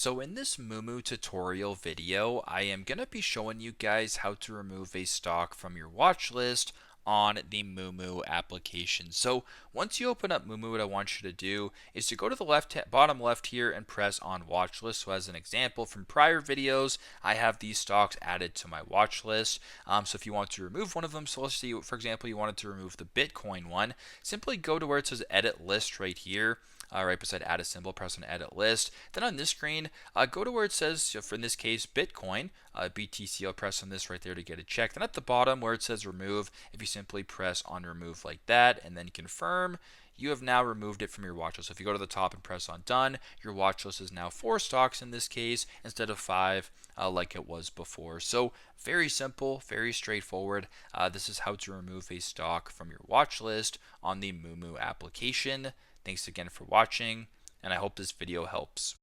So in this Moomoo tutorial video, I am going to be showing you guys how to remove a stock from your watch list on the Moomoo application. So once you open up Moomoo, what I want you to do is to go to the bottom left here and press on watch list. So as an example from prior videos, I have these stocks added to my watch list. So if you want to remove one of them, so let's say for example you wanted to remove the Bitcoin one, simply go to where it says edit list right here. Right beside add a symbol, press on edit list. Then on this screen, go to where it says, so for in this case, Bitcoin, BTC, I'll press on this right there to get it checked. Then at the bottom where it says remove, if you simply press on remove like that and then confirm, you have now removed it from your watch list. So if you go to the top and press on done, your watch list is now 4 stocks in this case instead of 5 like it was before. So very simple, very straightforward. This is how to remove a stock from your watch list on the Moomoo application. Thanks again for watching, and I hope this video helps.